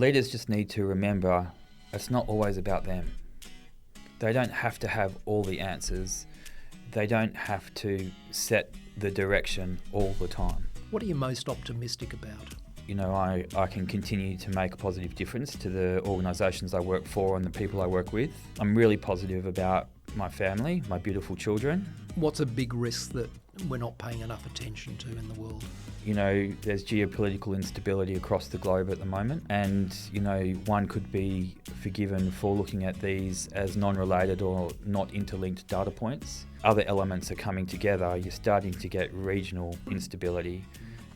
Leaders just need to remember it's not always about them. They don't have to have all the answers. They don't have to set the direction all the time. What are you most optimistic about? You know, I can continue to make a positive difference to the organisations I work for and the people I work with. I'm really positive about my family, my beautiful children. What's a big risk that we're not paying enough attention to in the world? You know, there's geopolitical instability across the globe at the moment, and, you know, one could be forgiven for looking at these as non-related or not interlinked data points. Other elements are coming together. You're starting to get regional instability,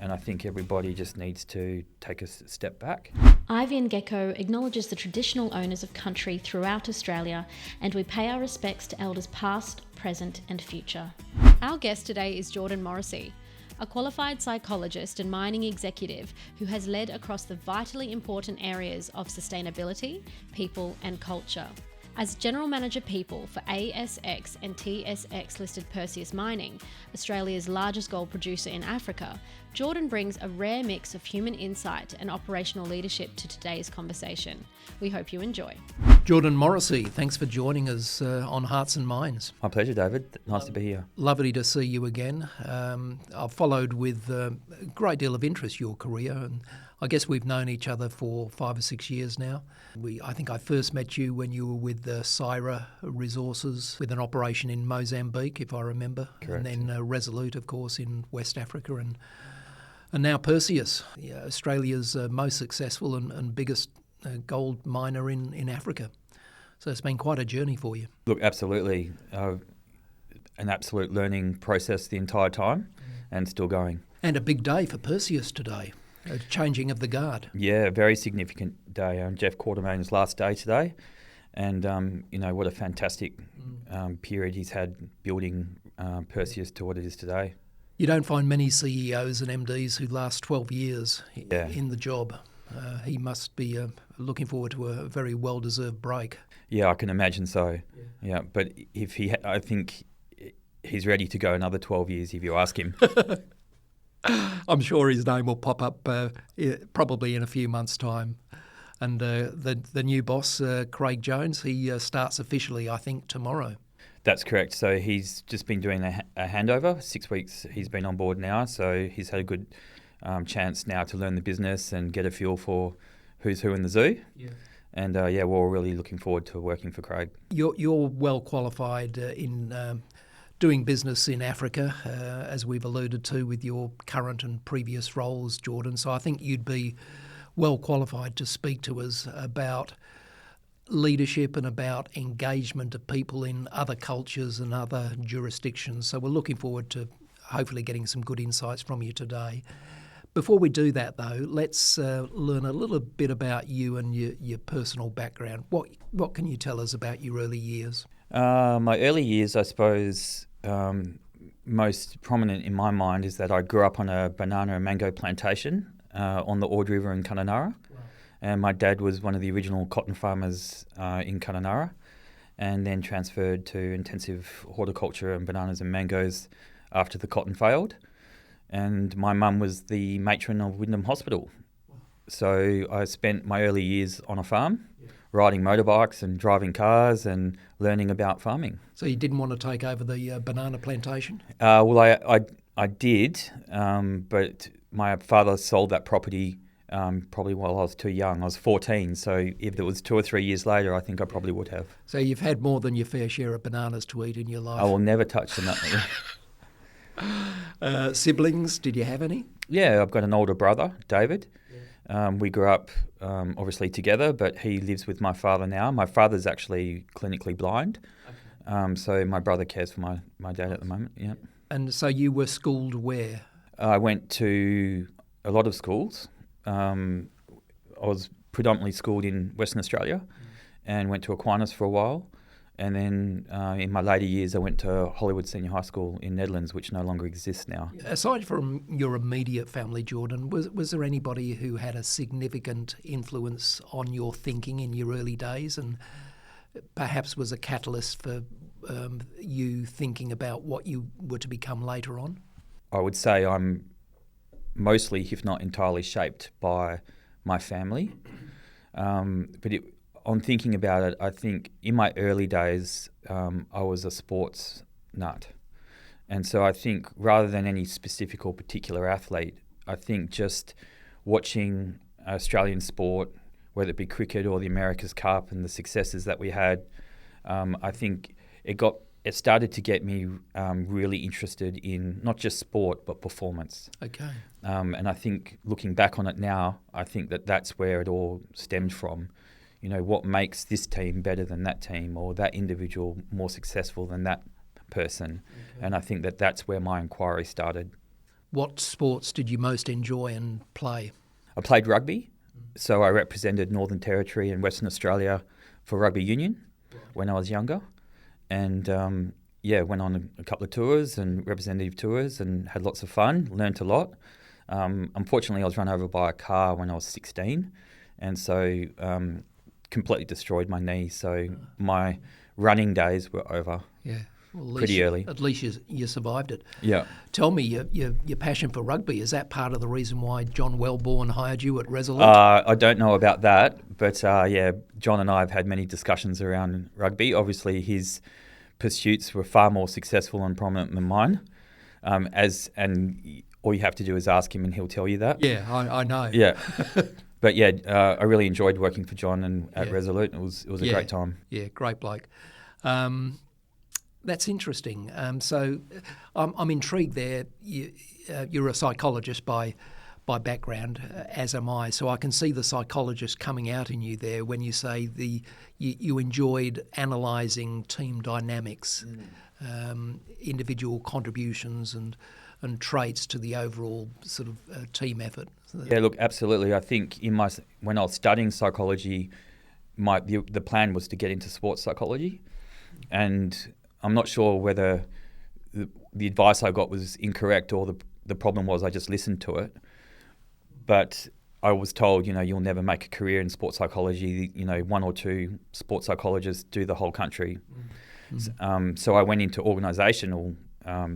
and I think everybody just needs to take a step back. Ivy & Gecko acknowledges the traditional owners of country throughout Australia, and we pay our respects to elders past, present and future. Our guest today is Jordan Morrissey, a qualified psychologist and mining executive who has led across the vitally important areas of sustainability, people and culture. As General Manager People for ASX and TSX listed Perseus Mining, Australia's largest gold producer in Africa, Jordan brings a rare mix of human insight and operational leadership to today's conversation. We hope you enjoy. Jordan Morrissey, thanks for joining us on Hearts and Minds. My pleasure, David. Nice to be here. Lovely to see you again. I've followed with a great deal of interest your career, and I guess we've known each other for 5 or 6 years now. I think I first met you when you were with Syra Resources with an operation in Mozambique, if I remember. Correct. And then Resolute, of course, in West Africa, and now Perseus, Australia's most successful and biggest gold miner in Africa. So it's been quite a journey for you. Look, absolutely. An absolute learning process the entire time and still going. And a big day for Perseus today, a changing of the guard. Yeah, a very significant day. Jeff Quartermain's last day today. And, you know, what a fantastic period he's had building Perseus to what it is today. You don't find many CEOs and MDs who last 12 years in the job. He must be looking forward to a very well-deserved break. Yeah, I can imagine so. Yeah, but if I think he's ready to go another 12 years if you ask him. I'm sure his name will pop up probably in a few months' time. And the new boss, Craig Jones, he starts officially, I think, tomorrow. That's correct. So he's just been doing a handover. 6 weeks he's been on board now, so he's had a good chance now to learn the business and get a feel for who's who in the zoo. Yeah. And we're really looking forward to working for Craig. You're well qualified in doing business in Africa, as we've alluded to with your current and previous roles, Jordan. So I think you'd be well qualified to speak to us about leadership and about engagement of people in other cultures and other jurisdictions. So we're looking forward to hopefully getting some good insights from you today. Before we do that, though, let's learn a little bit about you and your personal background. What can you tell us about your early years? My early years, I suppose, most prominent in my mind is that I grew up on a banana and mango plantation on the Ord River in Kununurra. Wow. And my dad was one of the original cotton farmers in Kununurra, and then transferred to intensive horticulture and bananas and mangoes after the cotton failed. And my mum was the matron of Wyndham Hospital. Wow. So I spent my early years on a farm, riding motorbikes and driving cars and learning about farming. So you didn't want to take over the banana plantation? Well, I did, but my father sold that property probably while I was too young. I was 14, so if it was 2 or 3 years later, I think I probably would have. So you've had more than your fair share of bananas to eat in your life? I will never touch them. Siblings, did you have any? Yeah, I've got an older brother, David. Yeah. We grew up obviously together, but he lives with my father now. My father's actually clinically blind, so my brother cares for my dad at the moment. Yeah. And so you were schooled where? I went to a lot of schools. I was predominantly schooled in Western Australia and went to Aquinas for a while. And then in my later years, I went to Hollywood Senior High School in Netherlands, which no longer exists now. Aside from your immediate family, Jordan, was there anybody who had a significant influence on your thinking in your early days and perhaps was a catalyst for you thinking about what you were to become later on? I would say I'm mostly, if not entirely, shaped by my family. On thinking about it, I think in my early days, I was a sports nut. And so I think rather than any specific or particular athlete, I think just watching Australian sport, whether it be cricket or the America's Cup and the successes that we had, I think it started to get me really interested in not just sport but performance. Okay. And I think looking back on it now, I think that's where it all stemmed from. You know, what makes this team better than that team, or that individual more successful than that person. Okay. And I think that's where my inquiry started. What sports did you most enjoy and play? I played rugby, so I represented Northern Territory and Western Australia for rugby union when I was younger. And went on a couple of tours and representative tours and had lots of fun, learnt a lot. Unfortunately, I was run over by a car when I was 16, and so completely destroyed my knee. So my running days were over. Yeah. Well, pretty early. At least you survived it. Yeah. Tell me, your passion for rugby, is that part of the reason why John Wellborn hired you at Resolute? I don't know about that, but John and I have had many discussions around rugby. Obviously, his pursuits were far more successful and prominent than mine. And all you have to do is ask him and he'll tell you that. Yeah, I know. Yeah. But I really enjoyed working for John and at Resolute. It was a great time. Yeah, great bloke. That's interesting. So I'm intrigued there. You're a psychologist by background, as am I. So I can see the psychologist coming out in you there when you say you enjoyed analysing team dynamics, individual contributions and traits to the overall sort of team effort. Yeah, look, absolutely. I think when I was studying psychology, the plan was to get into sports psychology, and I'm not sure whether the advice I got was incorrect or the problem was I just listened to it. But I was told, you'll never make a career in sports psychology. One or two sports psychologists do the whole country. Mm-hmm. So I went into organisational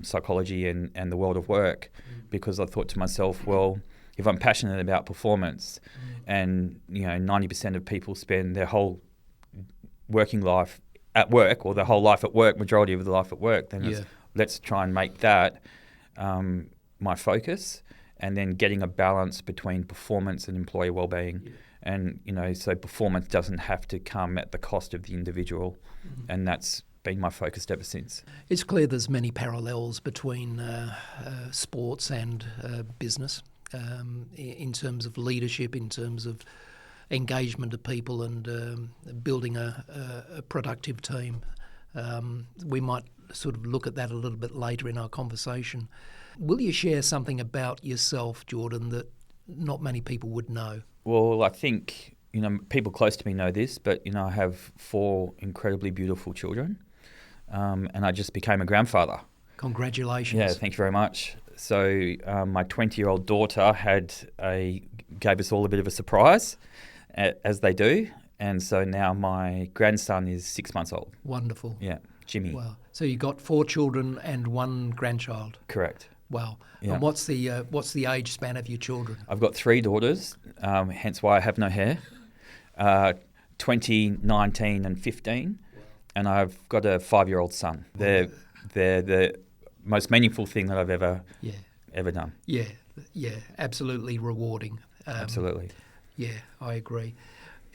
psychology and the world of work because I thought to myself, well, if I'm passionate about performance and 90% of people spend their whole working life at work, or their whole life at work, majority of the life at work, then let's try and make that my focus, and then getting a balance between performance and employee wellbeing. Yeah. And, so performance doesn't have to come at the cost of the individual, and that's been my focus ever since. It's clear there's many parallels between sports and business in terms of leadership, in terms of engagement of people and building a productive team. We might sort of look at that a little bit later in our conversation. Will you share something about yourself, Jordan, that not many people would know? Well, I think, people close to me know this, but, I have 4 incredibly beautiful children, and I just became a grandfather. Congratulations. Yeah, thank you very much. So my 20-year-old daughter gave us all a bit of a surprise, as they do. And so now my grandson is 6 months old. Wonderful. Yeah, Jimmy. Wow. So you got 4 children and 1 grandchild. Correct. Wow. Yeah. And what's the age span of your children? I've got 3 daughters, hence why I have no hair. 20, 19 and 15. And I've got a 5-year-old son. They're the most meaningful thing that I've ever done. Yeah, absolutely rewarding. Absolutely. Yeah, I agree.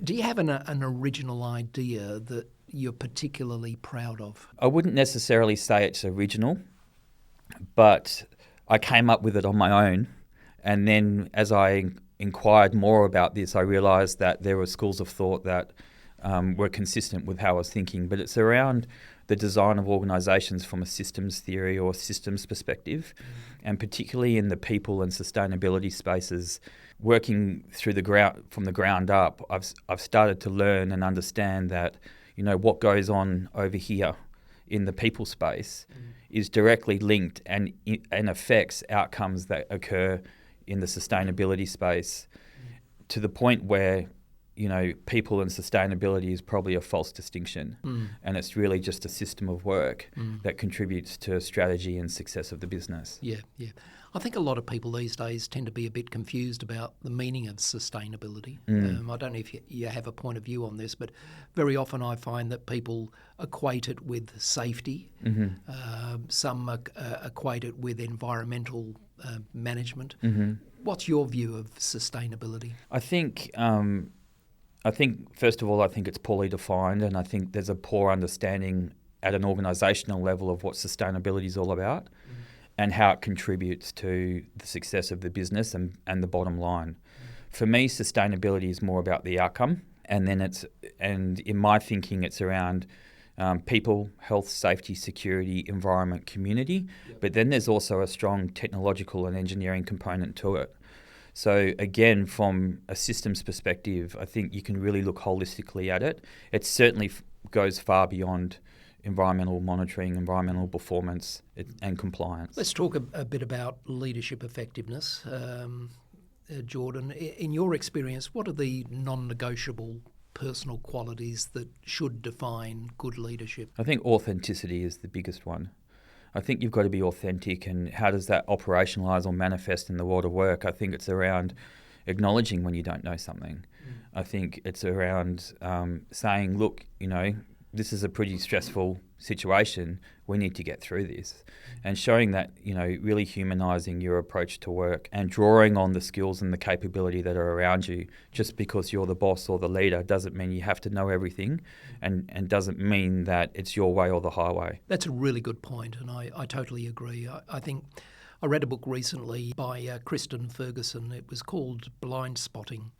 Do you have an original idea that you're particularly proud of? I wouldn't necessarily say it's original, but I came up with it on my own. And then as I inquired more about this, I realised that there were schools of thought that were consistent with how I was thinking. But it's around the design of organisations from a systems theory or systems perspective, and particularly in the people and sustainability spaces. Working from the ground up, I've started to learn and understand that what goes on over here in the people space is directly linked and affects outcomes that occur in the sustainability space, to the point where people and sustainability is probably a false distinction, and it's really just a system of work that contributes to strategy and success of the business. Yeah. I think a lot of people these days tend to be a bit confused about the meaning of sustainability. I don't know if you have a point of view on this, but very often I find that people equate it with safety. Some equate it with environmental management. What's your view of sustainability? I think first of all, I think it's poorly defined, and I think there's a poor understanding at an organisational level of what sustainability is all about and how it contributes to the success of the business and the bottom line. For me, sustainability is more about the outcome, and in my thinking, it's around people, health, safety, security, environment, community. But then there's also a strong technological and engineering component to it. So again, from a systems perspective, I think you can really look holistically at it. It certainly goes far beyond environmental monitoring, environmental performance and compliance. Let's talk a bit about leadership effectiveness. Jordan, in your experience, what are the non-negotiable personal qualities that should define good leadership? I think authenticity is the biggest one. I think you've got to be authentic, and how does that operationalise or manifest in the world of work? I think it's around acknowledging when you don't know something. I think it's around saying, look, this is a pretty stressful situation. We need to get through this. And showing that, really humanising your approach to work and drawing on the skills and the capability that are around you. Just because you're the boss or the leader doesn't mean you have to know everything, and doesn't mean that it's your way or the highway. That's a really good point, and I totally agree. I think I read a book recently by Kristen Ferguson. It was called Blind Spotting.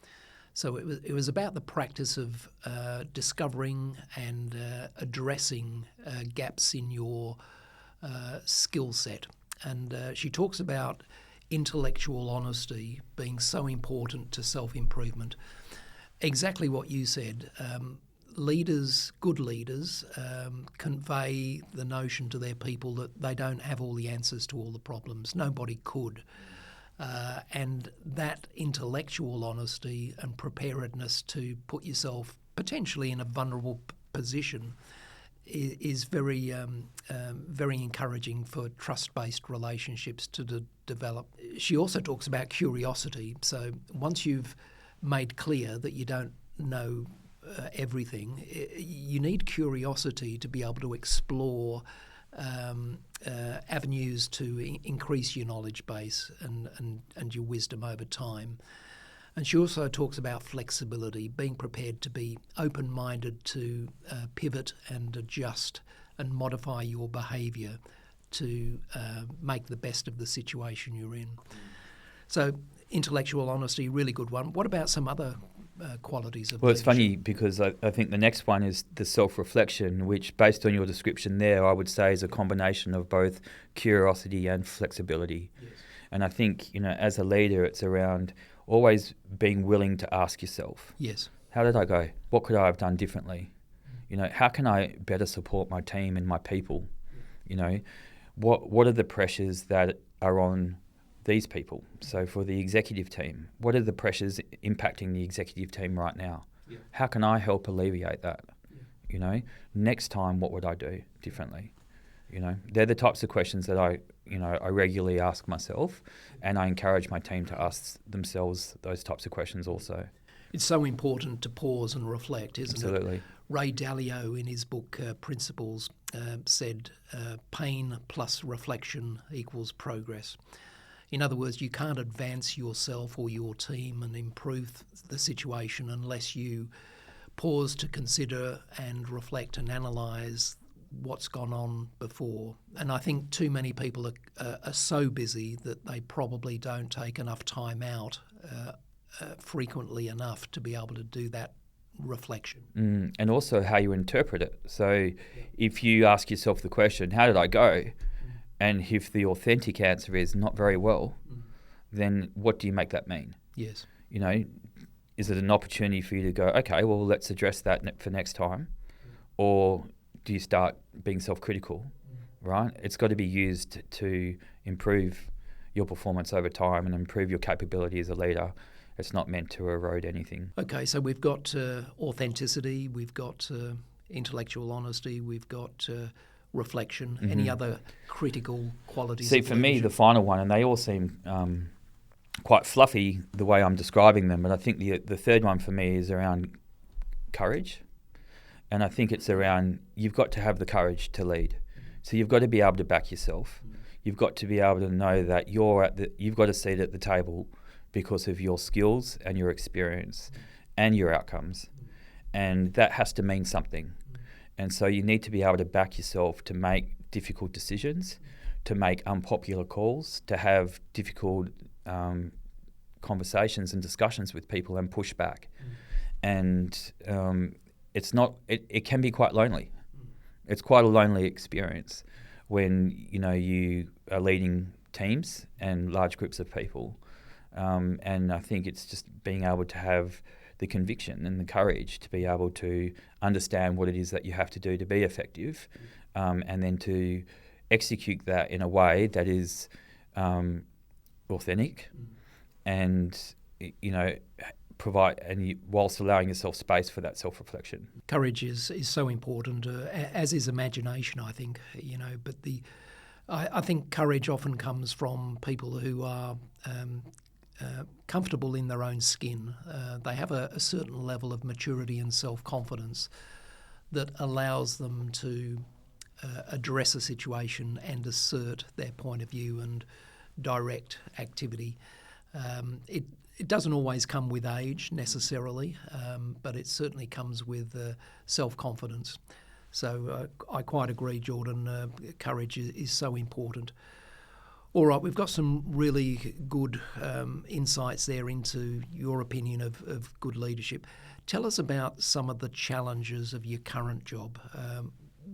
So it was about the practice of discovering and addressing gaps in your skill set. And she talks about intellectual honesty being so important to self-improvement. Exactly what you said. Good leaders, convey the notion to their people that they don't have all the answers to all the problems. Nobody could. And that intellectual honesty and preparedness to put yourself potentially in a vulnerable position is very, very encouraging for trust-based relationships to develop. She also talks about curiosity. So once you've made clear that you don't know everything, you need curiosity to be able to explore avenues to increase your knowledge base and your wisdom over time. And she also talks about flexibility, being prepared to be open-minded to pivot and adjust and modify your behaviour to make the best of the situation you're in. So intellectual honesty, really good one. What about some other qualities of leadership? It's funny because I think the next one is the self-reflection, which based on your description there, I would say is a combination of both curiosity and flexibility. Yes. And I think, as a leader, it's around always being willing to ask yourself, yes, how did I go? What could I have done differently? How can I better support my team and my people? What are the pressures that are on these people? So for the executive team, what are the pressures impacting the executive team right now? Yeah. How can I help alleviate that? Yeah. Next time, what would I do differently? They're the types of questions that I regularly ask myself, and I encourage my team to ask themselves those types of questions also. It's so important to pause and reflect, isn't it? Absolutely. Ray Dalio, in his book Principles, said pain plus reflection equals progress. In other words, you can't advance yourself or your team and improve the situation unless you pause to consider and reflect and analyse what's gone on before. And I think too many people are so busy that they probably don't take enough time out frequently enough to be able to do that reflection. And also how you interpret it. So if you ask yourself the question, how did I go? And if the authentic answer is not very well, then what do you make that mean? Yes. Is it an opportunity for you to go, okay, well, let's address that for next time? Or do you start being self-critical, right? It's got to be used to improve your performance over time and improve your capability as a leader It's not meant to erode anything. Okay, so we've got authenticity, we've got intellectual honesty, we've got reflection. Any other critical qualities? See, for me, the final one, and they all seem quite fluffy the way I'm describing them, but I think the third one for me is around courage. And I think it's around, you've got to have the courage to lead. So you've got to be able to back yourself. You've got to be able to know that you've got a seat at the table because of your skills and your experience and your outcomes. And that has to mean something. And so you need to be able to back yourself to make difficult decisions, to make unpopular calls, to have difficult conversations and discussions with people and push back. And it can be quite lonely. It's quite a lonely experience when you are leading teams and large groups of people. And I think it's just being able to have the conviction and the courage to be able to understand what it is that you have to do to be effective, and then to execute that in a way that is authentic and provide, and whilst allowing yourself space for that self-reflection. Courage is so important, as is imagination, I think. But I think courage often comes from people who are comfortable in their own skin. They have a certain level of maturity and self-confidence that allows them to address a situation and assert their point of view and direct activity. It doesn't always come with age necessarily, but it certainly comes with self-confidence. So I quite agree, Jordan, courage is so important. All right, we've got some really good insights there into your opinion of good leadership. Tell us about some of the challenges of your current job.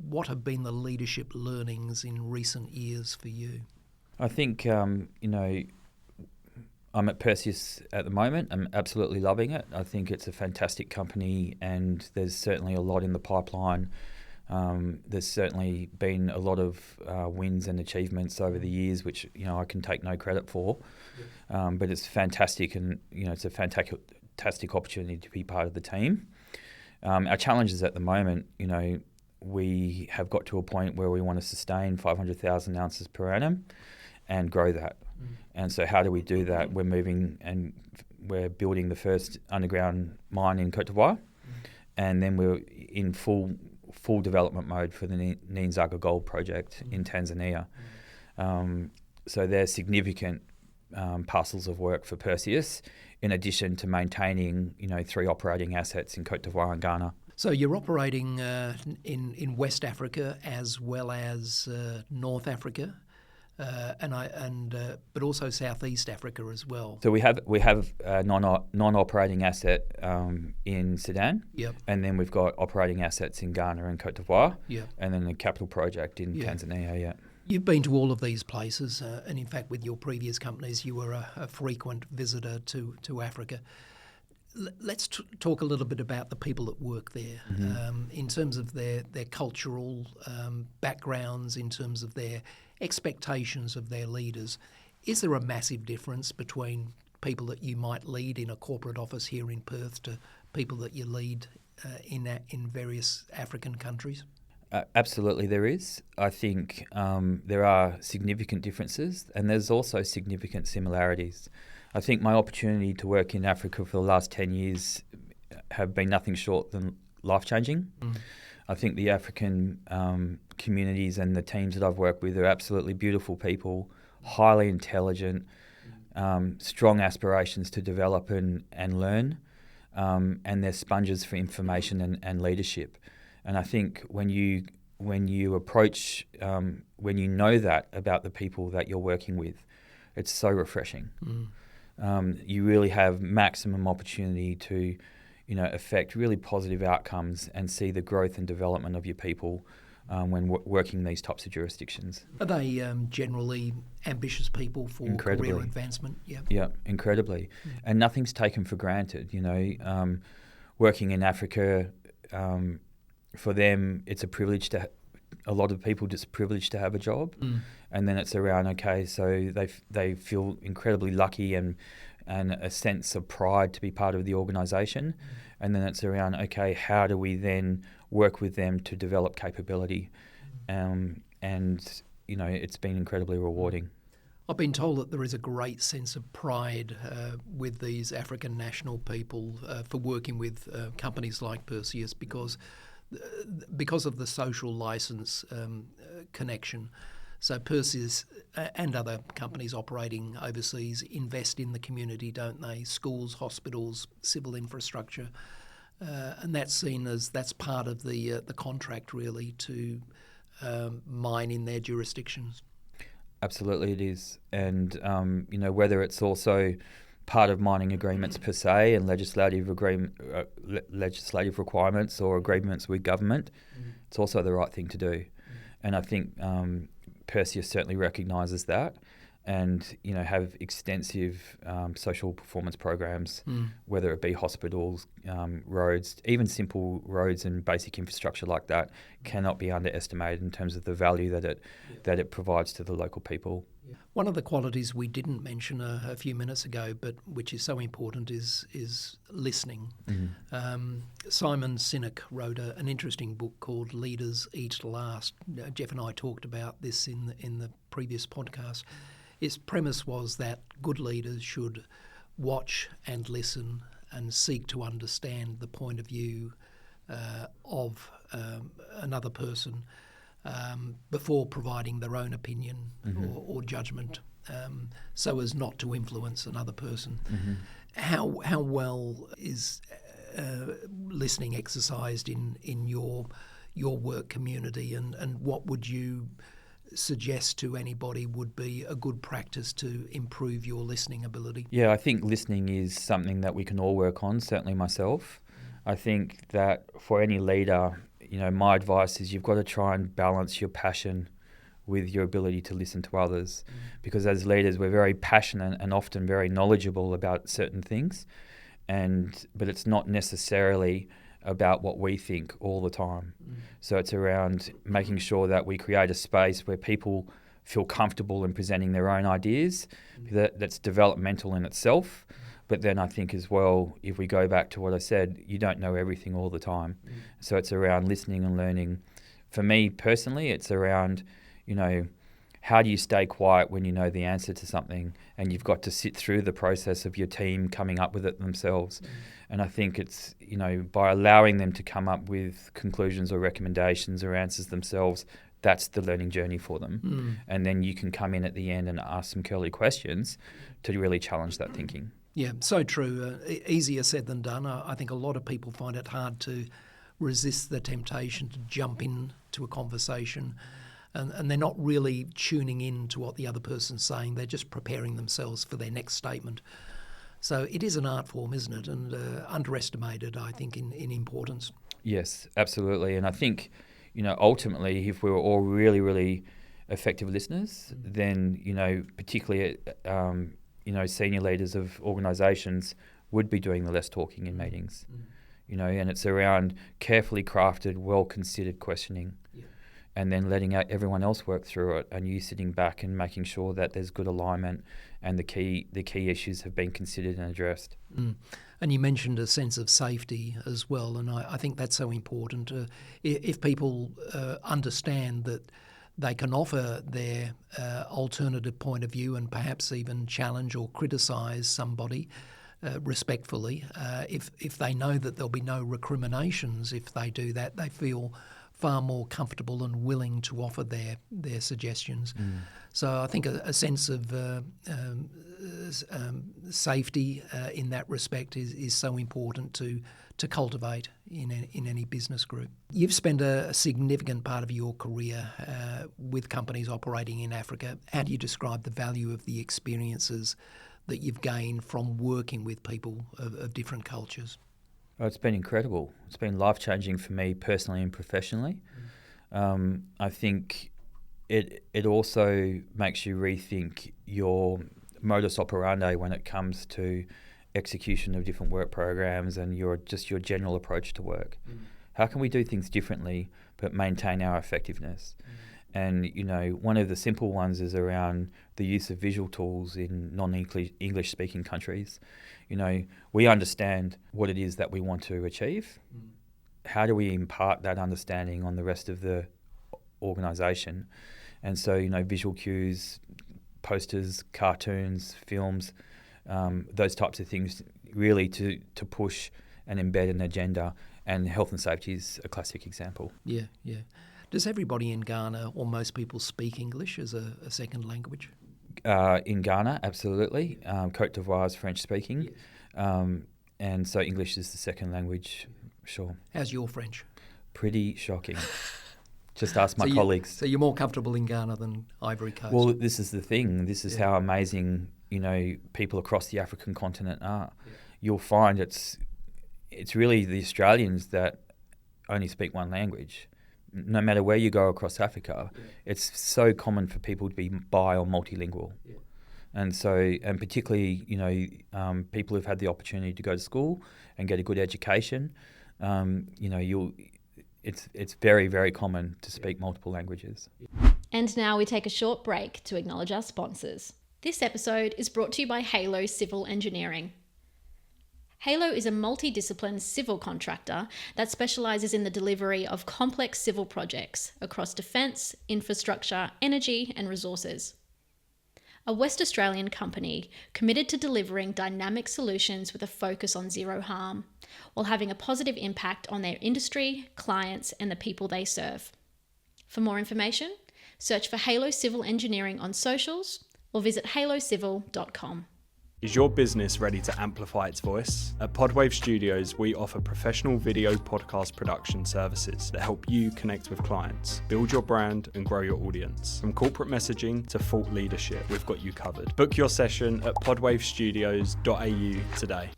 What have been the leadership learnings in recent years for you? I think, I'm at Perseus at the moment. I'm absolutely loving it. I think it's a fantastic company and there's certainly a lot in the pipeline. There's certainly been a lot of wins and achievements over the years, which I can take no credit for. But it's fantastic, and it's a fantastic opportunity to be part of the team. Our challenges at the moment, we have got to a point where we want to sustain 500,000 ounces per annum and grow that. And so how do we do that? We're moving and we're building the first underground mine in Côte d'Ivoire, and then we're in full development mode for the Nyanzaga Gold Project in Tanzania. So there's significant parcels of work for Perseus, in addition to maintaining 3 operating assets in Côte d'Ivoire and Ghana. So you're operating in West Africa as well as North Africa. But also Southeast Africa as well. So we have a non-operating asset in Sudan, and then we've got operating assets in Ghana and Côte d'Ivoire, and then a capital project in Tanzania. You've been to all of these places, and in fact, with your previous companies, you were a frequent visitor to Africa. Let's talk a little bit about the people that work there, in terms of their cultural backgrounds, in terms of their expectations of their leaders. Is there a massive difference between people that you might lead in a corporate office here in Perth to people that you lead in various African countries? Absolutely there is. I think there are significant differences, and there's also significant similarities. I think my opportunity to work in Africa for the last 10 years have been nothing short than life-changing. I think the African communities and the teams that I've worked with are absolutely beautiful people, highly intelligent, strong aspirations to develop and learn, and they're sponges for information and leadership. And I think when you approach, when you know that about the people that you're working with, it's so refreshing. You really have maximum opportunity to affect really positive outcomes and see the growth and development of your people when working these types of jurisdictions. Are they generally ambitious people for career advancement? Yeah, incredibly. And nothing's taken for granted. Working in Africa, for them, it's a privilege a lot of people just privileged to have a job. And then it's around, okay, so they feel incredibly lucky and and a sense of pride to be part of the organisation. And then it's around, okay, how do we then work with them to develop capability? And, it's been incredibly rewarding. I've been told that there is a great sense of pride with these African national people for working with companies like Perseus because of the social licence connection. So Perseus and other companies operating overseas invest in the community, don't they? Schools, hospitals, civil infrastructure, and that's seen as that's part of the contract really to mine in their jurisdictions. Absolutely, it is, and whether it's also part of mining agreements per se and legislative requirements or agreements with government, it's also the right thing to do, and I think Perseus certainly recognises that, and have extensive social performance programs, whether it be hospitals, roads, even simple roads and basic infrastructure like that cannot be underestimated in terms of the value that it provides to the local people. One of the qualities we didn't mention a few minutes ago, but which is so important, is listening. Simon Sinek wrote an interesting book called Leaders Eat Last. Jeff and I talked about this in the previous podcast. Its premise was that good leaders should watch and listen and seek to understand the point of view of another person before providing their own opinion or judgment, so as not to influence another person. How well is listening exercised in your work community, and what would you suggest to anybody would be a good practice to improve your listening ability? Yeah, I think listening is something that we can all work on, certainly myself. I think that for any leader, my advice is you've got to try and balance your passion with your ability to listen to others, because as leaders we're very passionate and often very knowledgeable about certain things, but it's not necessarily about what we think all the time. So it's around making sure that we create a space where people feel comfortable in presenting their own ideas, that's developmental in itself. But then I think as well, if we go back to what I said, you don't know everything all the time. So it's around listening and learning. For me personally, it's around, how do you stay quiet when you know the answer to something and you've got to sit through the process of your team coming up with it themselves. And I think it's, by allowing them to come up with conclusions or recommendations or answers themselves, that's the learning journey for them. And then you can come in at the end and ask some curly questions to really challenge that thinking. Yeah, so true. Easier said than done. I think a lot of people find it hard to resist the temptation to jump into a conversation, and they're not really tuning in to what the other person's saying. They're just preparing themselves for their next statement. So it is an art form, isn't it? And underestimated, I think, in importance. Yes, absolutely. And I think, ultimately, if we were all really, really effective listeners, then, particularly senior leaders of organisations would be doing the less talking in meetings. And it's around carefully crafted, well-considered questioning, and then letting everyone else work through it, and you sitting back and making sure that there's good alignment and the key issues have been considered and addressed. And you mentioned a sense of safety as well, and I think that's so important. If people understand that they can offer their alternative point of view and perhaps even challenge or criticise somebody respectfully, if they know that there'll be no recriminations if they do that, they feel far more comfortable and willing to offer their suggestions. So I think a sense of safety in that respect is so important to cultivate in any business group. You've spent a significant part of your career with companies operating in Africa. How do you describe the value of the experiences that you've gained from working with people of different cultures? Oh, it's been incredible. It's been life-changing for me personally and professionally. I think it also makes you rethink your modus operandi when it comes to execution of different work programs and your general approach to work. How can we do things differently but maintain our effectiveness? And, one of the simple ones is around the use of visual tools in non-English speaking countries. We understand what it is that we want to achieve. How do we impart that understanding on the rest of the organisation? And so, visual cues, posters, cartoons, films, those types of things, really to push and embed an agenda. And health and safety is a classic example. Yeah. Does everybody in Ghana or most people speak English as a second language? In Ghana, absolutely. Côte d'Ivoire is French speaking. And so English is the second language, sure. How's your French? Pretty shocking. Just ask my colleagues. So you're more comfortable in Ghana than Ivory Coast? Well, this is the thing. This is how amazing, people across the African continent are. Yeah. You'll find it's really the Australians that only speak one language. No matter where you go across Africa, it's so common for people to be bi or multilingual. Yeah. And particularly, people who've had the opportunity to go to school and get a good education, it's very, very common to speak multiple languages. And now we take a short break to acknowledge our sponsors. This episode is brought to you by Halo Civil Engineering. Halo is a multidiscipline civil contractor that specialises in the delivery of complex civil projects across defence, infrastructure, energy and resources. A West Australian company committed to delivering dynamic solutions with a focus on zero harm, while having a positive impact on their industry, clients and the people they serve. For more information, search for Halo Civil Engineering on socials or visit halocivil.com. Is your business ready to amplify its voice? At Podwave Studios, we offer professional video podcast production services that help you connect with clients, build your brand and grow your audience. From corporate messaging to thought leadership, we've got you covered. Book your session at podwavestudios.au today.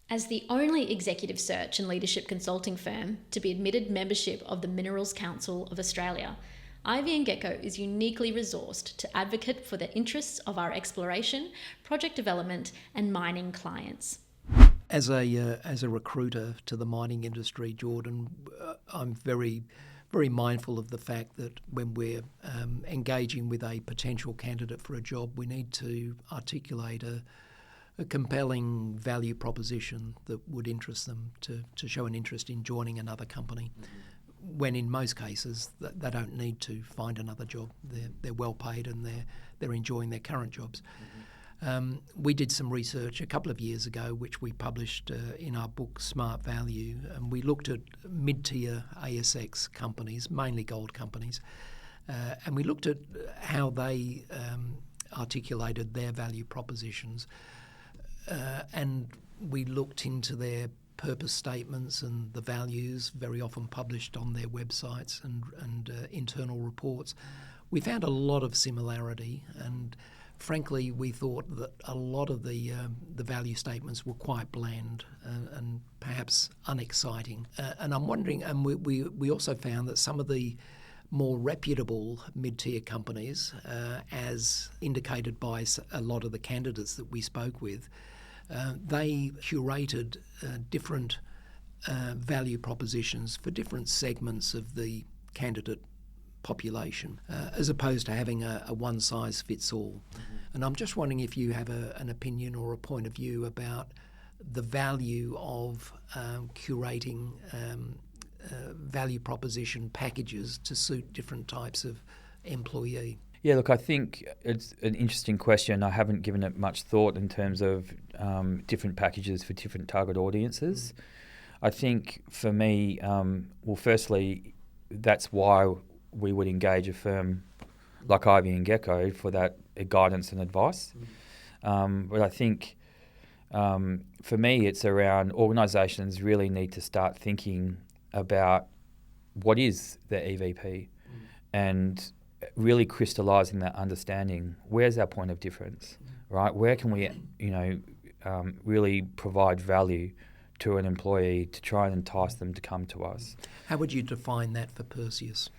As the only executive search and leadership consulting firm to be admitted membership of the Minerals Council of Australia, Ivy and Gecko is uniquely resourced to advocate for the interests of our exploration, project development and mining clients. As a recruiter to the mining industry, Jordan, I'm very, very mindful of the fact that when we're engaging with a potential candidate for a job, we need to articulate a compelling value proposition that would interest them to show an interest in joining another company. When in most cases they don't need to find another job. They're well paid and they're enjoying their current jobs. We did some research a couple of years ago, which we published in our book Smart Value, and we looked at mid-tier ASX companies, mainly gold companies, and we looked at how they articulated their value propositions, and we looked into their purpose statements and the values, very often published on their websites and internal reports. We found a lot of similarity, and frankly we thought that a lot of the value statements were quite bland and perhaps unexciting. And I'm wondering, and we also found that some of the more reputable mid-tier companies, as indicated by a lot of the candidates that we spoke with, they curated different value propositions for different segments of the candidate population, as opposed to having a one-size-fits-all. And I'm just wondering if you have an opinion or a point of view about the value of curating value proposition packages to suit different types of employee. Yeah, look, I think it's an interesting question. I haven't given it much thought in terms of different packages for different target audiences. I think for me, well, firstly, that's why we would engage a firm like Ivy and Gecko for that guidance and advice. But I think for me, it's around organisations really need to start thinking about what is their EVP and really crystallising that understanding. Where's our point of difference, right? Where can we, really provide value to an employee to try and entice them to come to us? How would you define that for Perseus?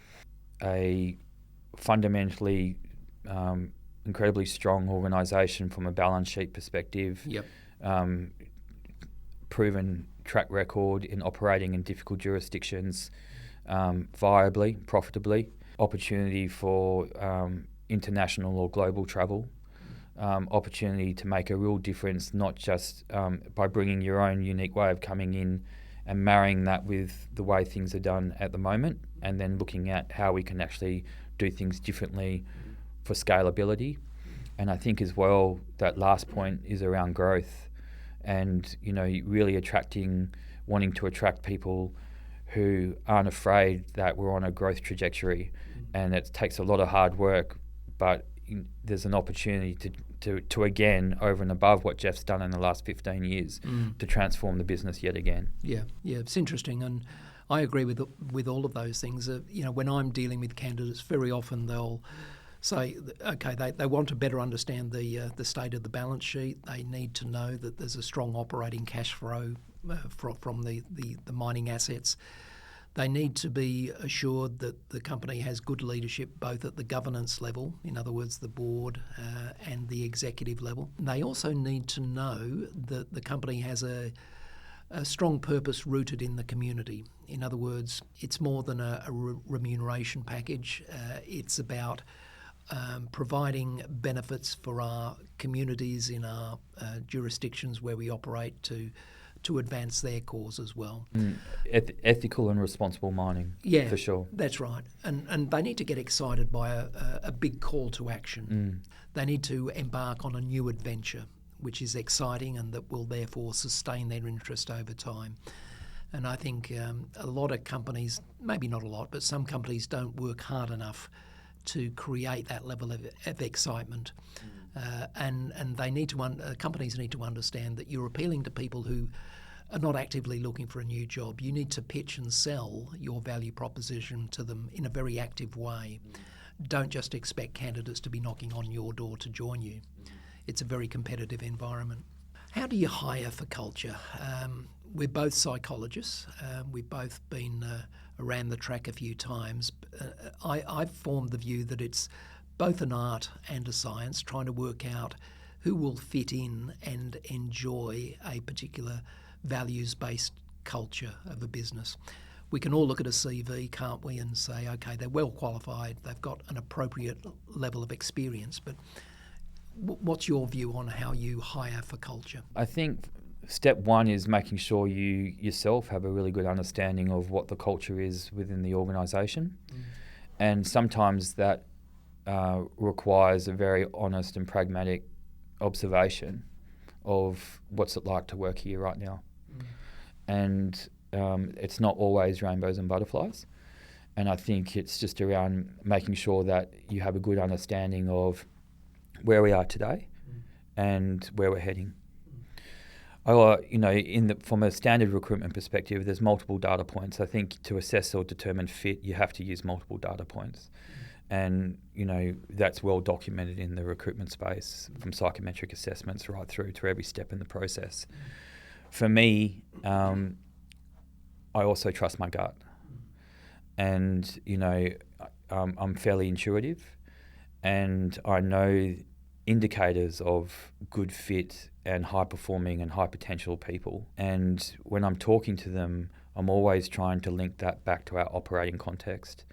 A fundamentally incredibly strong organisation from a balance sheet perspective. Yep. Proven track record in operating in difficult jurisdictions, viably, profitably. opportunity for international or global travel, opportunity to make a real difference, not just by bringing your own unique way of coming in and marrying that with the way things are done at the moment, and then looking at how we can actually do things differently for scalability. And I think as well, that last point is around growth and, really wanting to attract people who aren't afraid that we're on a growth trajectory, and it takes a lot of hard work, but there's an opportunity to again, over and above what Jeff's done in the last 15 years, to transform the business yet again. Yeah, it's interesting, and I agree with all of those things. When I'm dealing with candidates, very often they'll say, okay, they want to better understand the state of the balance sheet. They need to know that there's a strong operating cash flow from the mining assets. They need to be assured that the company has good leadership both at the governance level, in other words, the board, and the executive level. They also need to know that the company has a strong purpose rooted in the community. In other words, it's more than a remuneration package. It's about providing benefits for our communities in our jurisdictions where we operate to advance their cause as well. Ethical and responsible mining, for sure. That's right. And they need to get excited by a big call to action. They need to embark on a new adventure, which is exciting and that will therefore sustain their interest over time. And I think a lot of companies, maybe not a lot, but some companies don't work hard enough to create that level of excitement. And they need to companies need to understand that you're appealing to people who are not actively looking for a new job. You need to pitch and sell your value proposition to them in a very active way. Don't just expect candidates to be knocking on your door to join you. It's a very competitive environment. How do you hire for culture? We're both psychologists. We've both been around the track a few times. I've formed the view that it's both an art and a science, trying to work out who will fit in and enjoy a particular values-based culture of a business. We can all look at a CV, can't we, and say, okay, they're well qualified, they've got an appropriate level of experience, but what's your view on how you hire for culture? I think step one is making sure you yourself have a really good understanding of what the culture is within the organisation. And sometimes that requires a very honest and pragmatic observation of what's it like to work here right now. And it's not always rainbows and butterflies. And I think it's just around making sure that you have a good understanding of where we are today and where we're heading. From a standard recruitment perspective, there's multiple data points. I think to assess or determine fit, you have to use multiple data points. And, that's well documented in the recruitment space, from psychometric assessments right through to every step in the process. For me, I also trust my gut. And, I'm fairly intuitive, and I know indicators of good fit and high performing and high potential people. And when I'm talking to them, I'm always trying to link that back to our operating context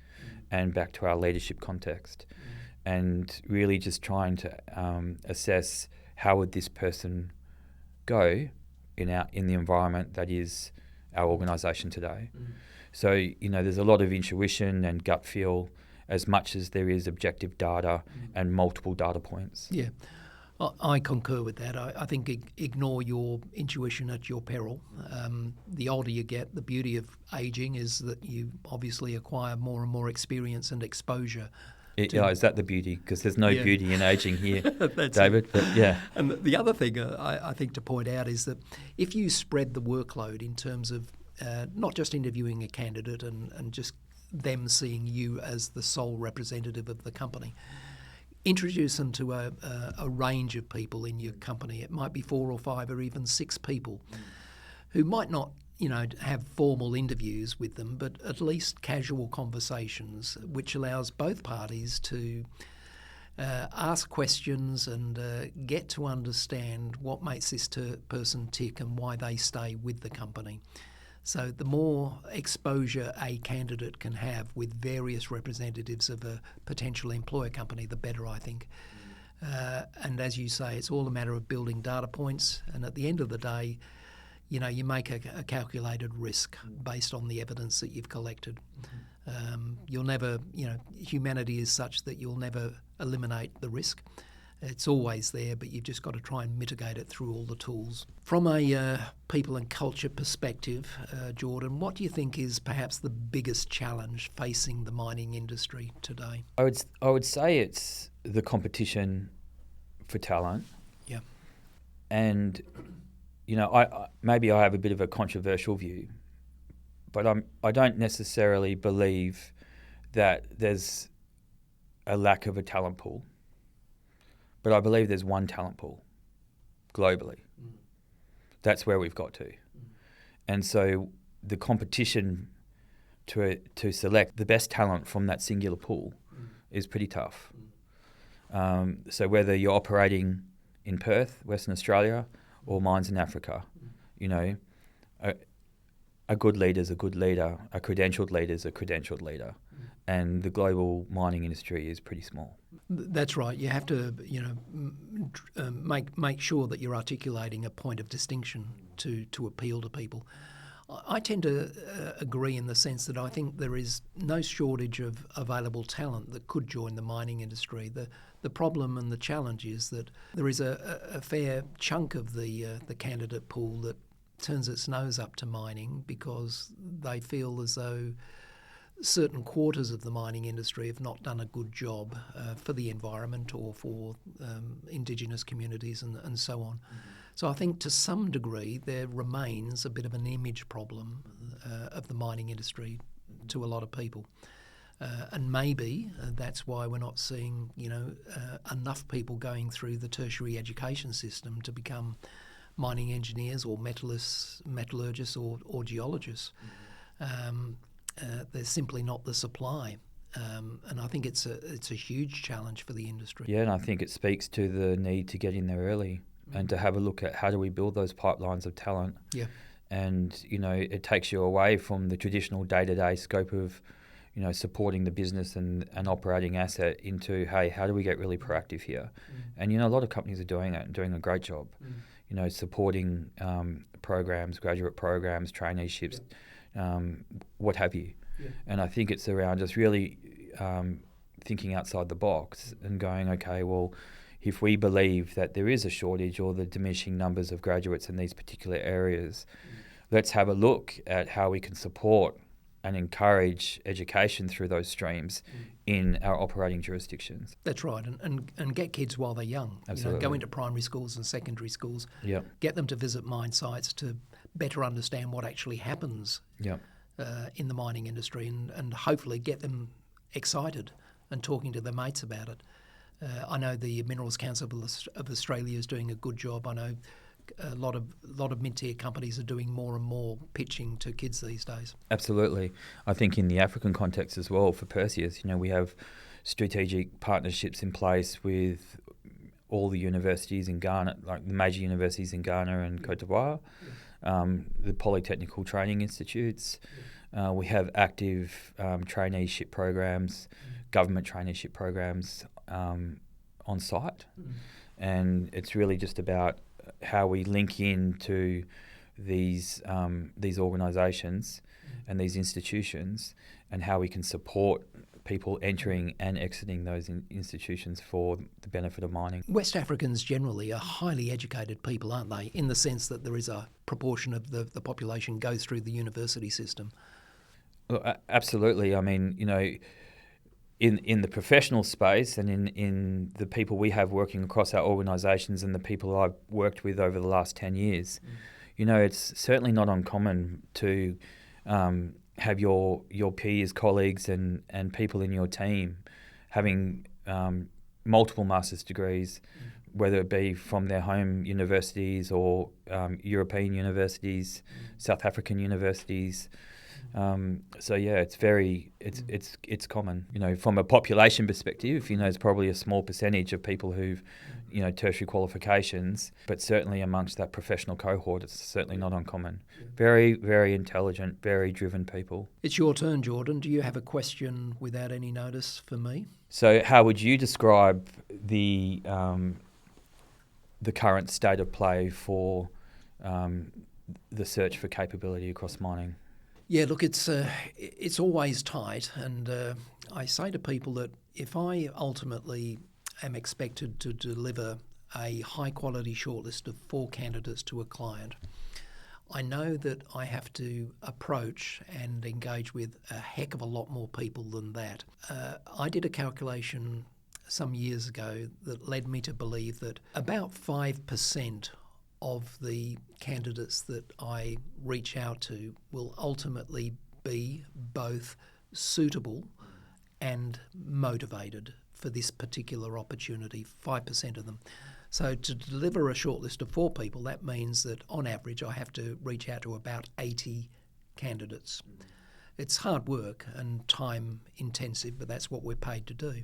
and back to our leadership context, and really just trying to assess how would this person go in the environment that is our organisation today. So, there's a lot of intuition and gut feel as much as there is objective data and multiple data points. Yeah, I concur with that. I think ignore your intuition at your peril. The older you get, the beauty of ageing is that you obviously acquire more and more experience and exposure. Is that the beauty? Because there's no beauty in ageing here, David. It. But yeah. And the other thing I think to point out is that if you spread the workload in terms of not just interviewing a candidate and just them seeing you as the sole representative of the company, introduce them to a range of people in your company. It might be 4 or 5 or even 6 people who might not, have formal interviews with them, but at least casual conversations, which allows both parties to ask questions and get to understand what makes this person tick and why they stay with the company. So the more exposure a candidate can have with various representatives of a potential employer company, the better, I think. And as you say, it's all a matter of building data points. And at the end of the day, you make a calculated risk based on the evidence that you've collected. You'll never, humanity is such that you'll never eliminate the risk. It's always there, but you've just got to try and mitigate it through all the tools. From a people and culture perspective, Jordan, what do you think is perhaps the biggest challenge facing the mining industry today? I would say it's the competition for talent. Yeah. And, I maybe I have a bit of a controversial view, but I don't necessarily believe that there's a lack of a talent pool. But I believe there's one talent pool globally. That's where we've got to. And so the competition to select the best talent from that singular pool is pretty tough. So whether you're operating in Perth, Western Australia, or mines in Africa, a good leader's a good leader, a credentialed leader's a credentialed leader. And the global mining industry is pretty small. That's right. You have to, make sure that you're articulating a point of distinction to appeal to people. I tend to agree in the sense that I think there is no shortage of available talent that could join the mining industry. The problem and the challenge is that there is a fair chunk of the candidate pool that turns its nose up to mining because they feel as though certain quarters of the mining industry have not done a good job for the environment or for Indigenous communities and so on. So I think to some degree there remains a bit of an image problem of the mining industry to a lot of people. And maybe that's why we're not seeing, enough people going through the tertiary education system to become mining engineers or metallurgists or geologists. There's simply not the supply, and I think it's a huge challenge for the industry. Yeah, and I think it speaks to the need to get in there early and to have a look at how do we build those pipelines of talent. Yeah, and it takes you away from the traditional day-to-day scope of supporting the business and operating asset into, hey, how do we get really proactive here? And a lot of companies are doing it and doing a great job. Supporting programs, graduate programs, traineeships. What have you. Yeah. And I think it's around just really thinking outside the box and going, okay, well, if we believe that there is a shortage or the diminishing numbers of graduates in these particular areas, let's have a look at how we can support and encourage education through those streams in our operating jurisdictions. That's right, and get kids while they're young. Absolutely. Go into primary schools and secondary schools. Yep. Get them to visit mine sites to better understand what actually happens in the mining industry and hopefully get them excited and talking to their mates about it. I know the Minerals Council of Australia is doing a good job. I know a lot of mid-tier companies are doing more and more pitching to kids these days. Absolutely. I think in the African context as well, for Perseus, we have strategic partnerships in place with all the universities in Ghana, like the major universities in Ghana and Cote d'Ivoire, the Polytechnical Training Institutes. We have active traineeship programs, government traineeship programs on site. And it's really just about how we link into these organisations and these institutions and how we can support people entering and exiting those institutions for the benefit of mining. West Africans generally are highly educated people, aren't they, in the sense that there is a proportion of the population goes through the university system? Well, absolutely. I mean, in the professional space and in the people we have working across our organisations and the people I've worked with over the last 10 years, it's certainly not uncommon to have your peers, colleagues and people in your team having multiple master's degrees, whether it be from their home universities or European universities, South African universities. So yeah, it's common. From a population perspective, there's probably a small percentage of people who've, tertiary qualifications, but certainly amongst that professional cohort, it's certainly not uncommon. Very, very intelligent, very driven people. It's your turn, Jordan. Do you have a question without any notice for me? So how would you describe the current state of play for the search for capability across mining? Yeah, look, it's always tight, and I say to people that if I ultimately am expected to deliver a high-quality shortlist of 4 candidates to a client, I know that I have to approach and engage with a heck of a lot more people than that. I did a calculation some years ago that led me to believe that about 5% of the candidates that I reach out to will ultimately be both suitable and motivated for this particular opportunity, 5% of them. So to deliver a shortlist of 4 people, that means that on average I have to reach out to about 80 candidates. It's hard work and time intensive, but that's what we're paid to do.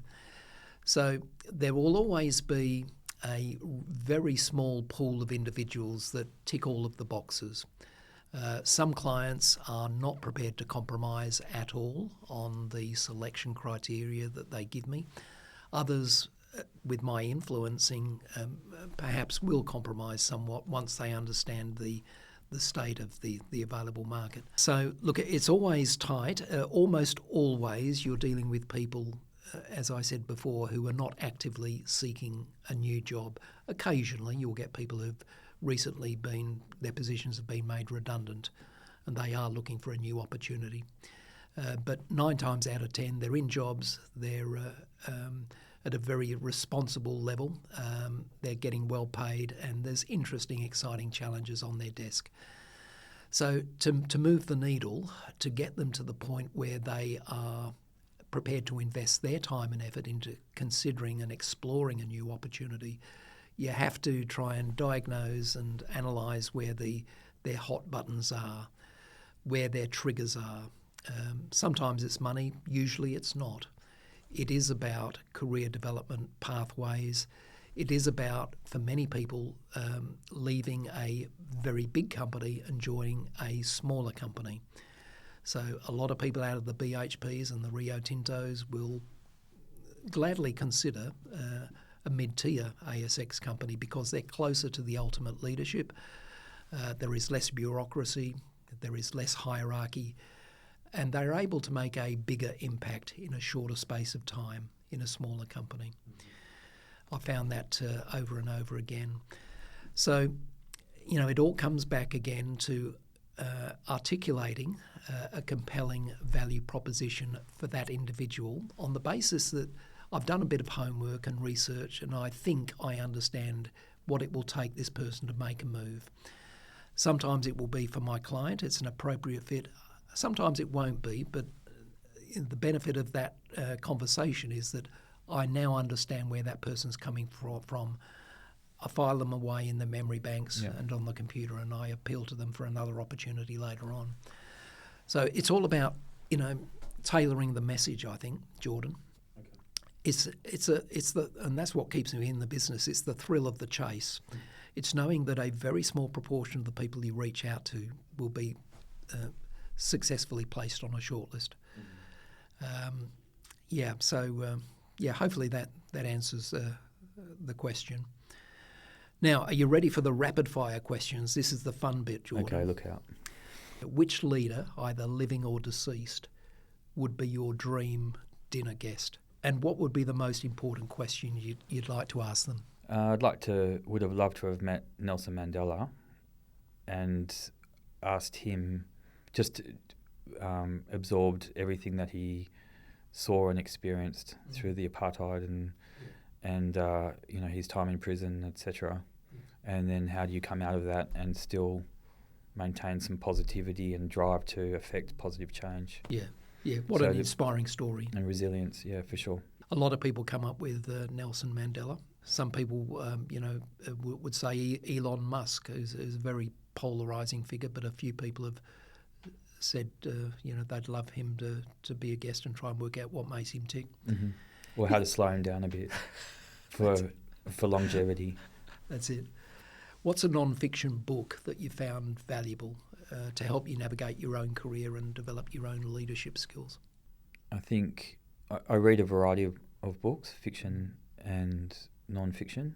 So there will always be a very small pool of individuals that tick all of the boxes. Some clients are not prepared to compromise at all on the selection criteria that they give me. Others, with my influencing, perhaps will compromise somewhat once they understand the state of the available market. So look, it's always tight. Almost always you're dealing with people, as I said before, who are not actively seeking a new job. Occasionally you'll get people who've recently their positions have been made redundant and they are looking for a new opportunity. But 9 times out of 10 they're in jobs, they're at a very responsible level, they're getting well paid, and there's interesting, exciting challenges on their desk. So to move the needle, to get them to the point where they are prepared to invest their time and effort into considering and exploring a new opportunity, you have to try and diagnose and analyse where their hot buttons are, where their triggers are. Sometimes it's money, usually it's not. It is about career development pathways. It is about, for many people, leaving a very big company and joining a smaller company. So a lot of people out of the BHPs and the Rio Tintos will gladly consider a mid-tier ASX company because they're closer to the ultimate leadership. There is less bureaucracy, there is less hierarchy, and they're able to make a bigger impact in a shorter space of time in a smaller company. I found that over and over again. So, it all comes back again to articulating a compelling value proposition for that individual on the basis that I've done a bit of homework and research and I think I understand what it will take this person to make a move. Sometimes it will be for my client, it's an appropriate fit. Sometimes it won't be, but the benefit of that conversation is that I now understand where that person's coming from. I file them away in the memory banks and on the computer, and I appeal to them for another opportunity later on. So it's all about, tailoring the message, I think, Jordan. Okay. And that's what keeps me in the business. It's the thrill of the chase. It's knowing that a very small proportion of the people you reach out to will be successfully placed on a shortlist. Hopefully that answers the question. Now, are you ready for the rapid fire questions? This is the fun bit, Jordan. Okay, look out. Which leader, either living or deceased, would be your dream dinner guest? And what would be the most important question you'd like to ask them? Would have loved to have met Nelson Mandela and asked him, just absorbed everything that he saw and experienced through the apartheid and his time in prison, etc. And then how do you come out of that and still maintain some positivity and drive to affect positive change? What an inspiring story. And resilience, for sure. A lot of people come up with Nelson Mandela. Some people, would say Elon Musk is a very polarising figure, but a few people have said, they'd love him to be a guest and try and work out what makes him tick. Mm-hmm. Or how to slow him down a bit for longevity. That's it. What's a non-fiction book that you found valuable to help you navigate your own career and develop your own leadership skills? I think I read a variety of books, fiction and non-fiction.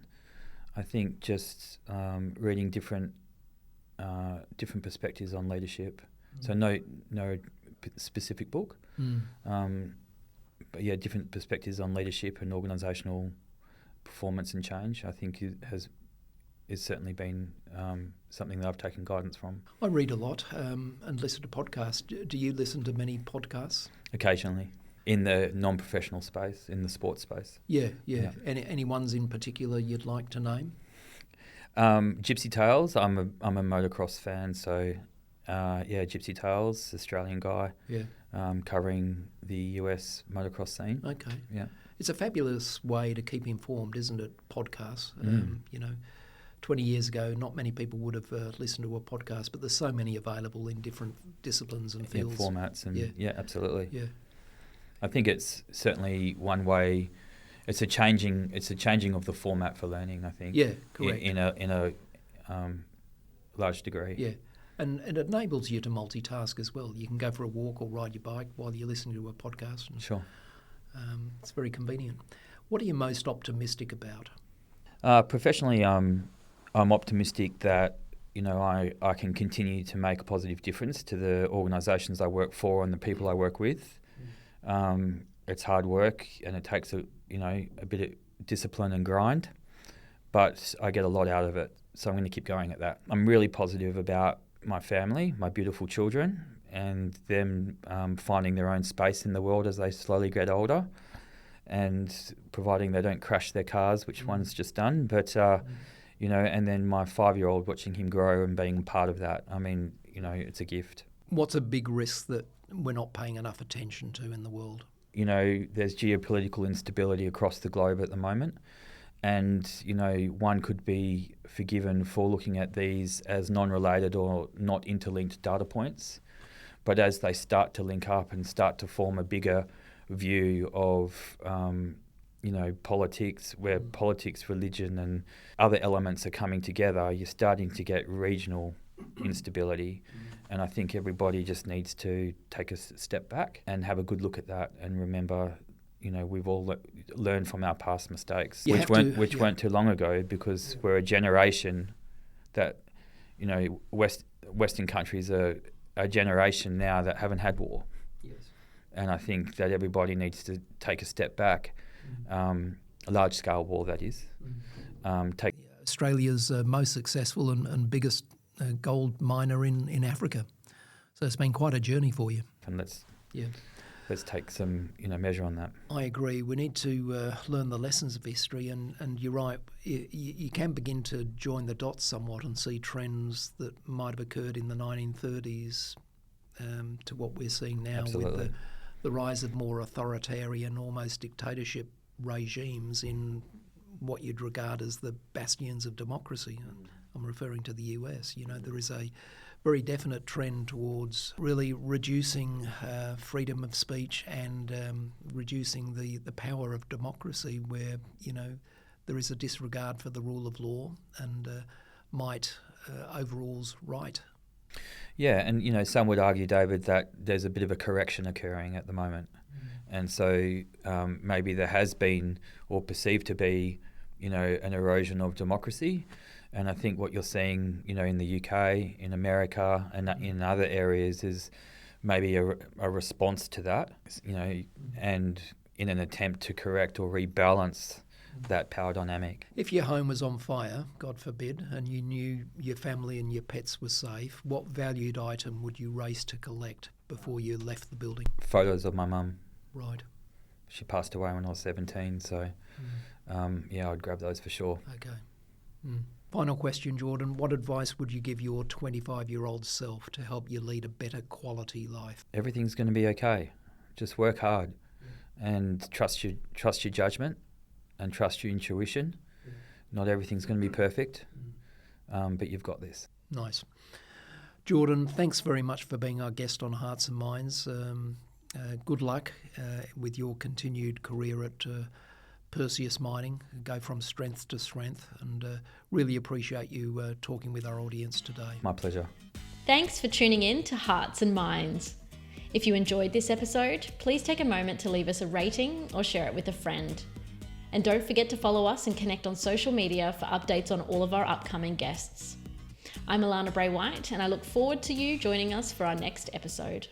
I think just reading different perspectives on leadership. So no specific book, but yeah, different perspectives on leadership and organisational performance and change. I think is certainly been something that I've taken guidance from. I read a lot and listen to podcasts. Do you listen to many podcasts? Occasionally, in the non-professional space, in the sports space. Yeah. Any ones in particular you'd like to name? Gypsy Tales. I'm a motocross fan, so Gypsy Tales, Australian guy. Yeah. Covering the US motocross scene. Okay. Yeah. It's a fabulous way to keep informed, isn't it? Podcasts. 20 years ago, not many people would have listened to a podcast, but there's so many available in different disciplines and fields. Yeah, formats and yeah, absolutely. Yeah. I think it's certainly one way. It's a changing of the format for learning, I think. Yeah, correct. In a large degree. Yeah. And it enables you to multitask as well. You can go for a walk or ride your bike while you're listening to a podcast. And, sure. It's very convenient. What are you most optimistic about? Professionally, I'm optimistic that I can continue to make a positive difference to the organisations I work for and the people I work with. It's hard work and it takes a bit of discipline and grind, but I get a lot out of it. So I'm going to keep going at that. I'm really positive about my family, my beautiful children, and them finding their own space in the world as they slowly get older, and providing they don't crash their cars, which one's just done. But, and then my 5-year-old, watching him grow and being part of that. I mean, it's a gift. What's a big risk that we're not paying enough attention to in the world? There's geopolitical instability across the globe at the moment. And, one could be forgiven for looking at these as non-related or not interlinked data points. But as they start to link up and start to form a bigger view of, politics, where politics, religion and other elements are coming together, you're starting to get regional instability. And I think everybody just needs to take a step back and have a good look at that and remember we've all learned from our past mistakes, which weren't too long ago, because we're a generation that, Western countries are a generation now that haven't had war. Yes. And I think that everybody needs to take a step back, a large-scale war, that is. Australia's most successful and biggest gold miner in Africa. So it's been quite a journey for you. And let's take some measure on that. I agree. We need to learn the lessons of history, and you're right. You can begin to join the dots somewhat and see trends that might have occurred in the 1930s to what we're seeing now. Absolutely. With the rise of more authoritarian, almost dictatorship regimes in what you'd regard as the bastions of democracy. I'm referring to the US. There is a very definite trend towards really reducing freedom of speech and reducing the power of democracy, where there is a disregard for the rule of law and might overrules right. Yeah, and some would argue, David, that there's a bit of a correction occurring at the moment, and so maybe there has been or perceived to be an erosion of democracy. And I think what you're seeing, in the UK, in America, and in other areas is maybe a response to that, and in an attempt to correct or rebalance that power dynamic. If your home was on fire, God forbid, and you knew your family and your pets were safe, what valued item would you race to collect before you left the building? Photos of my mum. Right. She passed away when I was 17, so I'd grab those for sure. Okay. Final question, Jordan. What advice would you give your 25-year-old self to help you lead a better quality life? Everything's going to be okay. Just work hard and trust your judgment and trust your intuition. Not everything's going to be perfect, but you've got this. Nice. Jordan, thanks very much for being our guest on Hearts and Minds. Good luck with your continued career at Perseus Mining. Go from strength to strength, and really appreciate you talking with our audience today. My pleasure. Thanks for tuning in to Hearts and Minds. If you enjoyed this episode, please take a moment to leave us a rating or share it with a friend. And don't forget to follow us and connect on social media for updates on all of our upcoming guests. I'm Alana Bray-White, and I look forward to you joining us for our next episode.